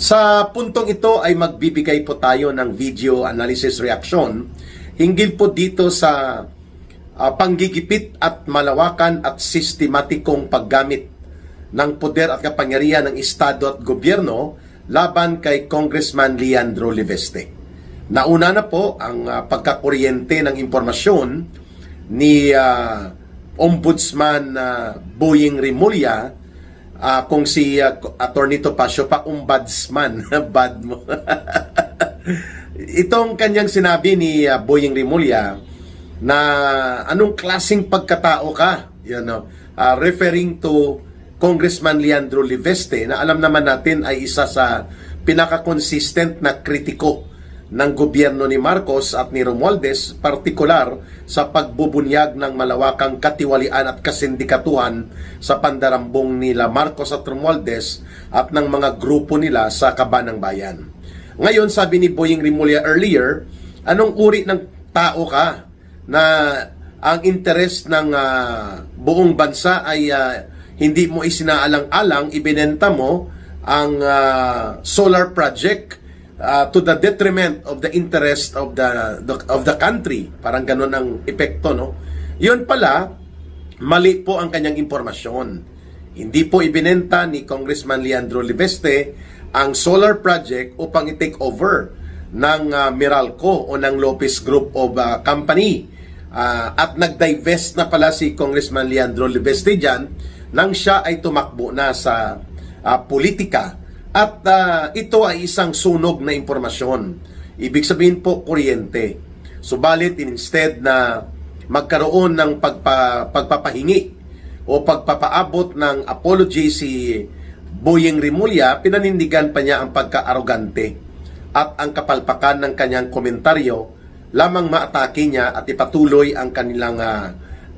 Sa puntong ito ay magbibigay po tayo ng video analysis reaction hinggil po dito sa panggigipit at malawakan at sistematikong paggamit ng poder at kapangyarihan ng Estado at gobyerno laban kay Congressman Leandro Liveste. Nauna na po ang pagkakuryente ng impormasyon ni Ombudsman Boying Rimulya kung si Attorney Topacio pa ombudsman. Bad mo. Itong kanyang sinabi ni Boying Rimulya na anong klaseng pagkatao ka, referring to Congressman Leandro Liveste, na alam naman natin ay isa sa pinaka-consistent na kritiko ng gobyerno ni Marcos at ni Romualdez, partikular sa pagbubunyag ng malawakang katiwalian at kasindikatuhan sa pandarambong nila Marcos at Romualdez at ng mga grupo nila sa Kabanang Bayan. Ngayon, sabi ni Boying Rimulya earlier, anong uri ng tao ka na ang interes ng buong bansa ay hindi mo isinaalang-alang, ibinenta mo ang solar project to the detriment of the interest of the country. Parang ganun ang epekto, no? Yun pala, mali po ang kanyang impormasyon. Hindi po ibinenta ni Congressman Leandro Liveste ang solar project upang i-take over ng Meralco o ng Lopez Group of Company. At nag-divest na pala si Congressman Leandro Liveste dyan nang siya ay tumakbo na sa politika. At ito ay isang sunog na impormasyon. Ibig sabihin po, kuryente. Subalit, instead na magkaroon ng pagpapahingi o pagpapaabot ng apology si Boying Rimulya, pinanindigan pa niya ang pagka-arogante at ang kapalpakan ng kanyang komentaryo, lamang maatake niya at ipatuloy ang kanilang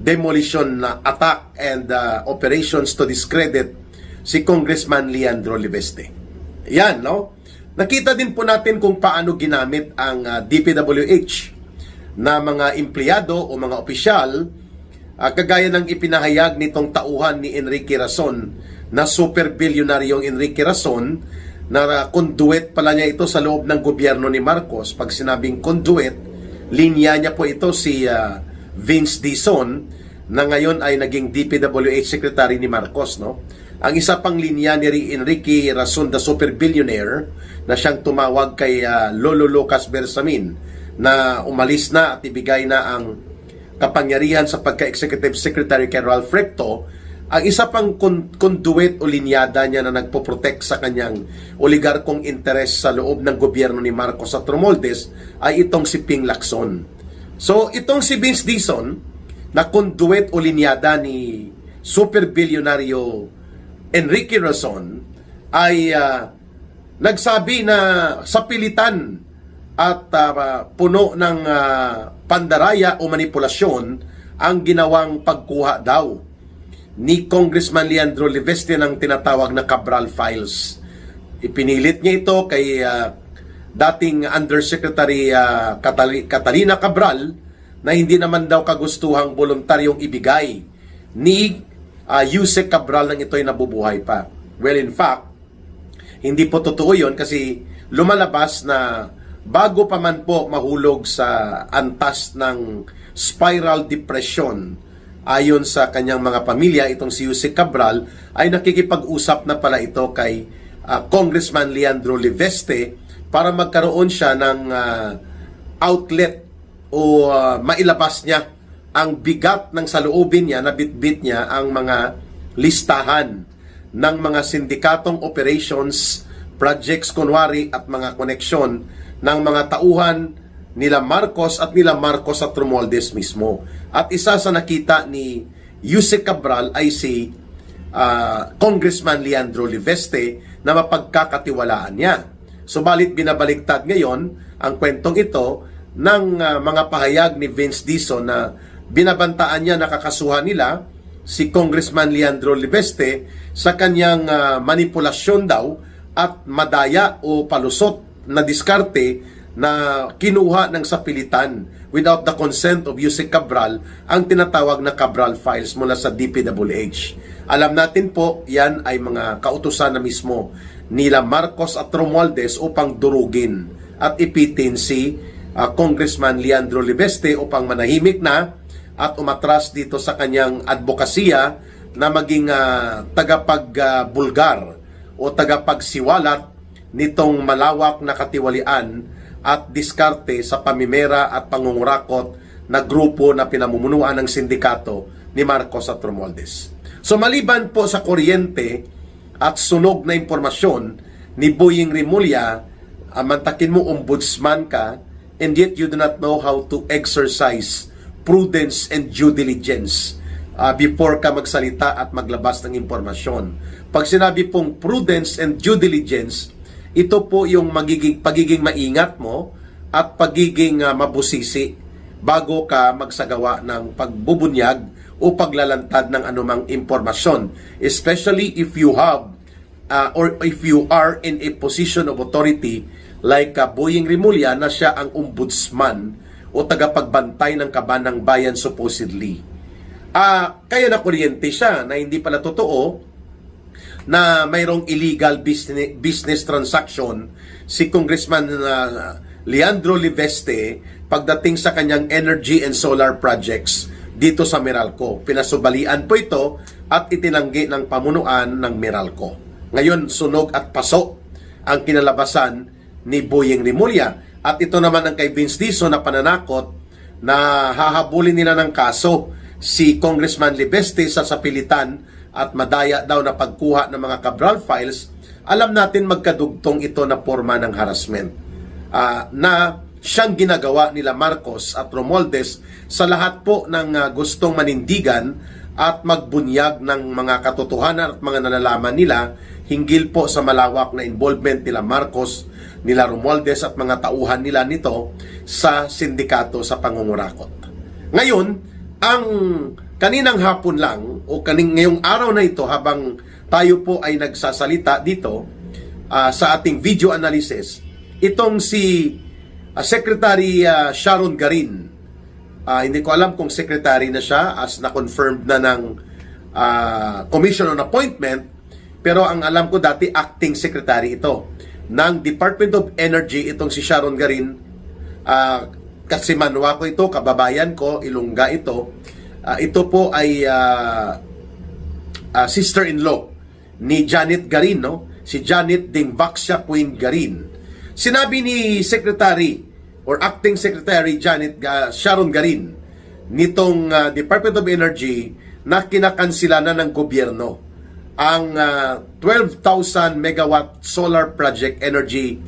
demolition na attack and operations to discredit si Congressman Leandro Liveste. Yan, no? Nakita din po natin kung paano ginamit ang DPWH na mga empleyado o mga opisyal, kagaya ng ipinahayag nitong tauhan ni Enrique Rason, na super bilyonaryong Enrique Rason, na conduit pala niya ito sa loob ng gobyerno ni Marcos. Pag sinabing conduit, linya niya po ito si Vince Dizon, na ngayon ay naging DPWH Secretary ni Marcos, no? Ang isa pang linya ni Enrique Rason, the super billionaire, na siyang tumawag kay Lolo Lucas Bersamin na umalis na at ibigay na ang kapangyarihan sa pagka-executive secretary kay Ralph Recto. Ang isa pang conduit o linyada niya na nagpoprotect sa kanyang oligarkong interes sa loob ng gobyerno ni Marcos at Romualdez ay itong si Ping Lacson. So itong si Vince Dizon na conduit o linyada ni super bilyonaryo Enrique Rason ay nagsabi na sa pilitan at puno ng pandaraya o manipulasyon ang ginawang pagkuha daw ni Congressman Leandro Liveste ng tinatawag na Cabral Files. Ipinilit niya ito kay dating Undersecretary Catalina Cabral na hindi naman daw kagustuhang voluntaryong ibigay ni Yusek Cabral nang ito'y nabubuhay pa. Well, in fact, hindi po totoo yun kasi lumalabas na bago pa man po mahulog sa antas ng spiral depression ayon sa kanyang mga pamilya, itong si Yusek Cabral ay nakikipag-usap na pala ito kay Congressman Leandro Liveste para magkaroon siya ng outlet o mailabas niya ang bigat ng saloobin niya, na bitbit niya ang mga listahan ng mga sindikatong operations, projects kunwari at mga koneksyon ng mga tauhan nila Marcos at Romualdez mismo. At isa sa nakita ni Yusek Cabral ay si Congressman Leandro Liveste na mapagkakatiwalaan niya. Subalit binabaliktad ngayon ang kwentong ito ng mga pahayag ni Vince Dizon na binabantaan niya nakakasuhan nila si Congressman Leandro Liveste sa kanyang manipulasyon daw at madaya o palusot na diskarte na kinuha ng sapilitan without the consent of Yusek Cabral ang tinatawag na Cabral Files mula sa DPWH. Alam natin po, yan ay mga kautusan na mismo nila Marcos at Romualdez upang durugin at ipitin si Congressman Leandro Libeste upang manahimik na at umatras dito sa kanyang advokasya na maging tagapagbulgar o tagapagsiwalat nitong malawak na katiwalian at diskarte sa pamimera at pangungurakot na grupo na pinamumunuan ng sindikato ni Marcos at Romualdez. So maliban po sa kuryente at sunog na impormasyon ni Boying Rimulya, mantakin mo ombudsman ka, and yet you do not know how to exercise prudence and due diligence before ka magsalita at maglabas ng impormasyon. Pag sinabi pong prudence and due diligence, ito po yung pagiging maingat mo at pagiging mabusisi bago ka magsagawa ng pagbubunyag o paglalantad ng anumang impormasyon. Especially if you have or if you are in a position of authority like Boying Rimulya na siya ang ombudsman o tagapagbantay ng kaban ng bayan supposedly. Kaya na kuryente siya na hindi pala totoo na mayroong illegal business transaction si Congressman Leandro Libeste pagdating sa kanyang energy and solar projects dito sa Meralco. Pinasubalian po ito at itinanggi ng pamunuan ng Meralco. Ngayon, sunog at paso ang kinalabasan ni Boying Rimulya. At ito naman ang kay Vince Dizon na pananakot na hahabulin nila ng kaso si Congressman Libeste sa sapilitan at madaya daw na pagkuha ng mga Cabral files. Alam natin magkadugtong ito na forma ng harassment na siyang ginagawa nila Marcos at Romualdez sa lahat po ng gustong manindigan at magbunyag ng mga katotohanan at mga nalalaman nila hinggil po sa malawak na involvement nila Marcos, nila Romualdez at mga tauhan nila nito sa sindikato sa pangungurakot. Ngayon, ang kaninang hapon lang o ngayong araw na ito habang tayo po ay nagsasalita dito sa ating video analysis, itong si Secretary Sharon Garin, hindi ko alam kung secretary na siya as na-confirmed na ng Commission on Appointment, pero ang alam ko dati acting secretary ito ng Department of Energy. Itong si Sharon Garin, kasi manwa ko ito, kababayan ko, Ilongga ito. Ito po ay sister-in-law ni Janet Garin, no? Si Janet Dingbaksya Queen Garin. Sinabi ni Secretary or Acting Secretary Sharon Garin nitong Department of Energy na kinakansila na ng gobyerno ang 12,000 megawatt solar project energy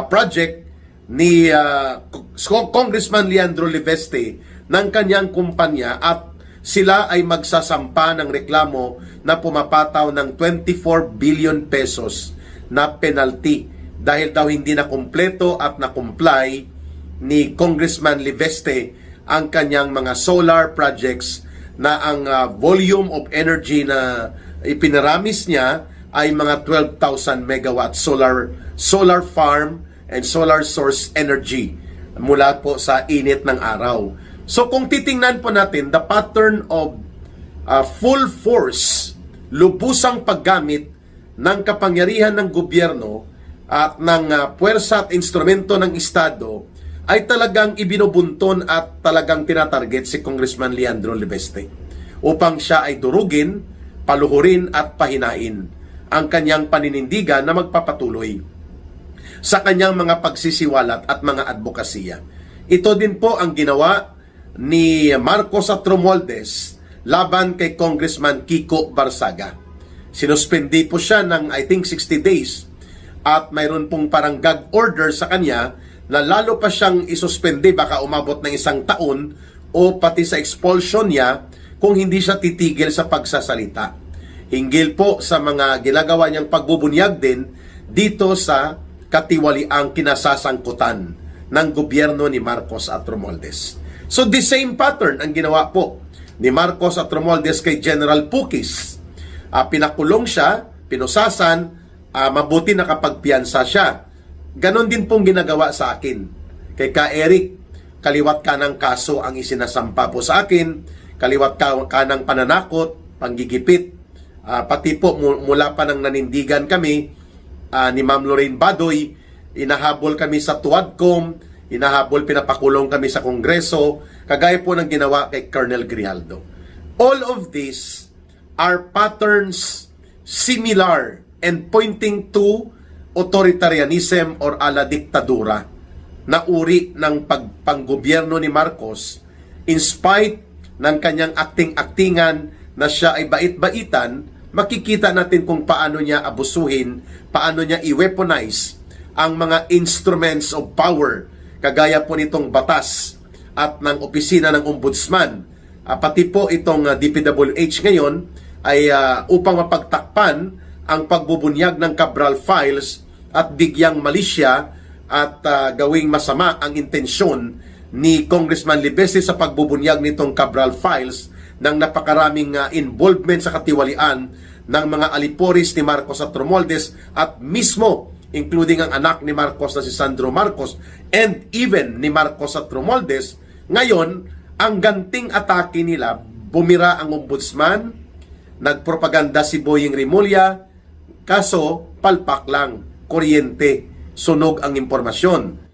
project ni Congressman Leandro Libeste ng kanyang kumpanya, at sila ay magsasampa ng reklamo na pumapataw ng 24 billion pesos na penalty dahil daw hindi na kumpleto at na-comply ni Congressman Libeste ang kanyang mga solar projects na ang volume of energy na ipinaramis niya ay mga 12,000 megawatt solar farm and solar source energy mula po sa init ng araw. So kung titingnan po natin the pattern of full force, lubusang paggamit ng kapangyarihan ng gobyerno at ng puwersa at instrumento ng Estado, ay talagang ibinubunton at talagang tinatarget si Congressman Leandro Libeste upang siya ay durugin, paluhurin at pahinain ang kanyang paninindigan na magpapatuloy sa kanyang mga pagsisiwalat at mga advokasya. Ito din po ang ginawa ni Marcos at Romualdez laban kay Congressman Kiko Barsaga. Sinuspindi po siya ng I think 60 days at mayroon pong parang gag order sa kanya na lalo pa siyang isuspende, baka umabot ng 1 taon o pati sa expulsion niya kung hindi siya titigil sa pagsasalita. Hinggil po sa mga ginagawa niyang pagbubunyag din dito sa katiwaliang kinasasangkutan ng gobyerno ni Marcos at Romualdez. So the same pattern ang ginawa po ni Marcos at Romualdez kay General Pukis. Pinakulong siya, pinusasan, mabuti nakapagpiyansa siya. Ganon din pong ginagawa sa akin. Kay Ka Eric, kaliwat kanang kaso ang isinasampa po sa akin, kaliwat kanang pananakot, panggigipit, pati po mula pa nang nanindigan kami, ni Ma'am Lorraine Badoy, inahabol kami sa Tuadcom, inahabol, pinapakulong kami sa Kongreso, kagaya po ng ginawa kay Colonel Grijaldo. All of these are patterns similar and pointing to authoritarianism or ala diktadura na uri ng panggobyerno ni Marcos, in spite ng kanyang akting-aktingan na siya ay bait-baitan. Makikita natin kung paano niya abusuhin, paano niya i-weaponize ang mga instruments of power, kagaya po nitong batas at ng opisina ng ombudsman. Pati po itong DPWH ngayon ay upang mapagtakpan ang pagbubunyag ng Cabral Files at bigyang malisya at gawing masama ang intensyon ni Congressman Libeste sa pagbubunyag nitong Cabral Files ng napakaraming involvement sa katiwalian ng mga aliporis ni Marcos at Romualdez at mismo including ang anak ni Marcos na si Sandro Marcos and even ni Marcos at Romualdez. Ngayon, ang ganting atake nila, bumira ang ombudsman, nagpropaganda si Boying Rimulya, kaso palpak lang, kuryente, sunog ang impormasyon.